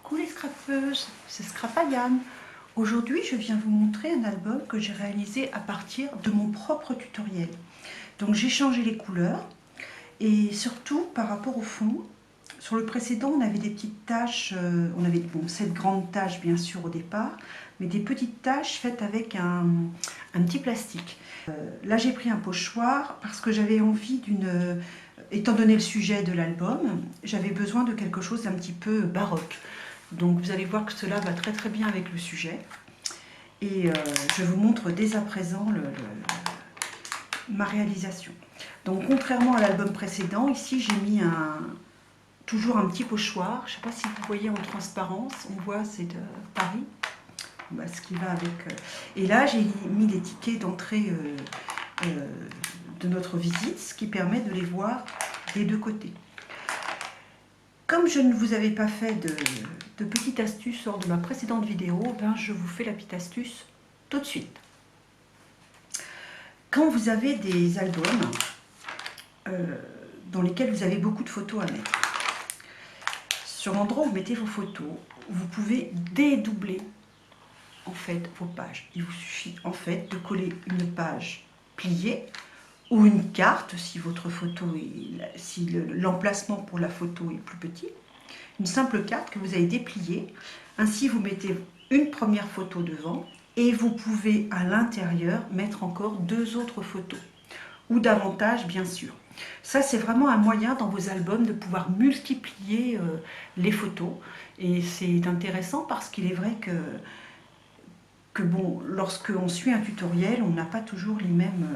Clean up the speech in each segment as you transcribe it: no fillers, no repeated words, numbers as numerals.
Coucou les scrapeuses, c'est Scrapayane. Aujourd'hui, je viens vous montrer un album que j'ai réalisé à partir de mon propre tutoriel. Donc j'ai changé les couleurs et surtout par rapport au fond. Sur le précédent, on avait des petites taches, on avait cette grande tache bien sûr au départ, mais des petites taches faites avec un petit plastique. Là j'ai pris un pochoir parce que j'avais envie d'une... Étant donné le sujet de l'album, j'avais besoin de quelque chose d'un petit peu baroque. Donc vous allez voir que cela va très très bien avec le sujet. Et je vous montre dès à présent ma réalisation. Donc contrairement à l'album précédent, ici j'ai mis toujours un petit pochoir. Je ne sais pas si vous voyez en transparence, on voit c'est de Paris. Bah, ce qui va avec. Et là j'ai mis les tickets d'entrée de notre visite, ce qui permet de les voir des deux côtés. Comme je ne vous avais pas fait de petite astuce lors de ma précédente vidéo, ben je vous fais la petite astuce tout de suite. Quand vous avez des albums dans lesquels vous avez beaucoup de photos à mettre, sur l'endroit où vous mettez vos photos, vous pouvez dédoubler en fait vos pages. Il vous suffit en fait de coller une page pliée ou une carte si votre photo est, si l'emplacement pour la photo est plus petit, une simple carte que vous allez déplier. Ainsi vous mettez une première photo devant et vous pouvez à l'intérieur mettre encore deux autres photos ou davantage bien sûr. Ça c'est vraiment un moyen dans vos albums de pouvoir multiplier les photos et c'est intéressant parce qu'il est vrai que bon, lorsque on suit un tutoriel, on n'a pas toujours les mêmes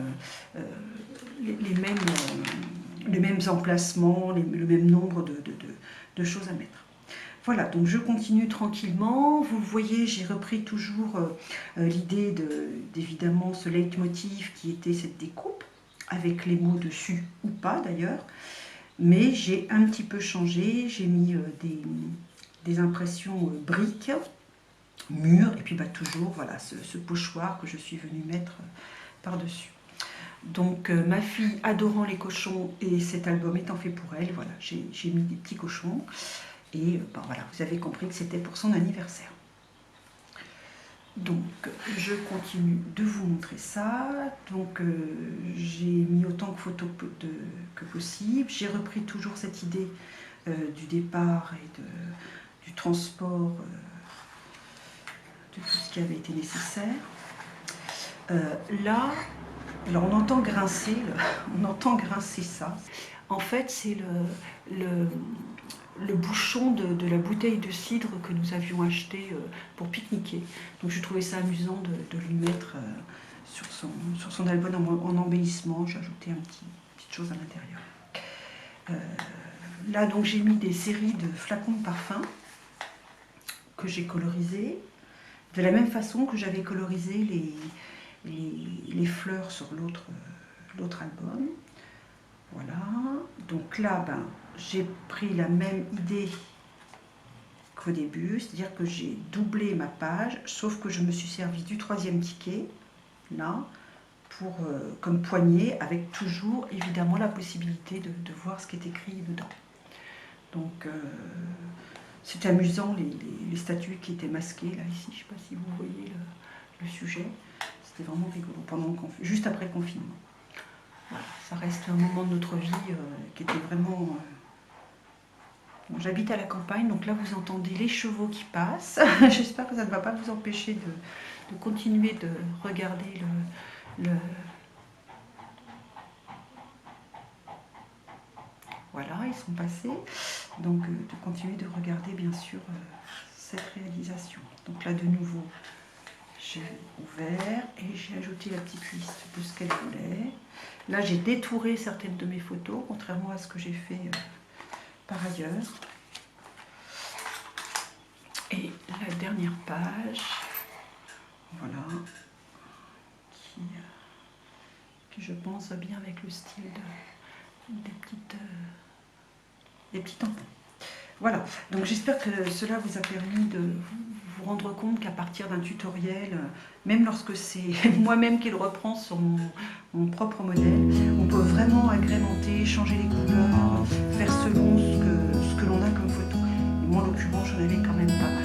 emplacements, le même nombre de choses à mettre. Voilà, donc je continue tranquillement. Vous voyez, j'ai repris toujours l'idée d'évidemment ce leitmotiv qui était cette découpe, avec les mots dessus ou pas d'ailleurs. Mais j'ai un petit peu changé, j'ai mis des impressions briques, mur, et puis bah, toujours voilà, ce pochoir que je suis venue mettre par-dessus. Donc ma fille adorant les cochons et cet album étant fait pour elle, voilà, j'ai mis des petits cochons et bah, voilà, vous avez compris que c'était pour son anniversaire. Donc je continue de vous montrer ça. Donc j'ai mis autant de photos que possible. J'ai repris toujours cette idée du départ et du transport de tout ce qui avait été nécessaire. Là, alors on entend grincer, ça. En fait, c'est le bouchon de la bouteille de cidre que nous avions acheté pour pique-niquer. Donc je trouvais ça amusant de lui mettre sur son album en embellissement. J'ai ajouté une petite chose à l'intérieur. Là, donc j'ai mis des séries de flacons de parfum que j'ai colorisés. De la même façon que j'avais colorisé les fleurs sur l'autre album. Voilà. Donc là, ben, j'ai pris la même idée qu'au début, c'est-à-dire que j'ai doublé ma page, sauf que je me suis servi du troisième ticket, là, pour, comme poignée, avec toujours, évidemment, la possibilité de voir ce qui est écrit dedans. Donc, c'est amusant, les statues qui étaient masquées, là, ici, je ne sais pas si vous voyez le sujet. C'était vraiment rigolo, juste après le confinement. Voilà, ça reste un moment de notre vie qui était vraiment... Bon, j'habite à la campagne, donc là, vous entendez les chevaux qui passent. J'espère que ça ne va pas vous empêcher de continuer de regarder Voilà, ils sont passés. Donc, de continuer de regarder, bien sûr, cette réalisation. Donc là, de nouveau, j'ai ouvert et j'ai ajouté la petite liste de ce qu'elle voulait. Là, j'ai détouré certaines de mes photos, contrairement à ce que j'ai fait par ailleurs. Et la dernière page, voilà, qui je pense va bien avec le style des petits tampons. Voilà, donc j'espère que cela vous a permis de vous rendre compte qu'à partir d'un tutoriel, même lorsque c'est moi-même qui le reprends sur mon propre modèle, on peut vraiment agrémenter, changer les couleurs, faire selon ce que l'on a comme photo. Et moi, en l'occurrence, j'en avais quand même pas mal.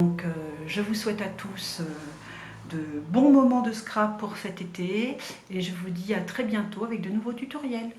Donc, je vous souhaite à tous de bons moments de scrap pour cet été et je vous dis à très bientôt avec de nouveaux tutoriels.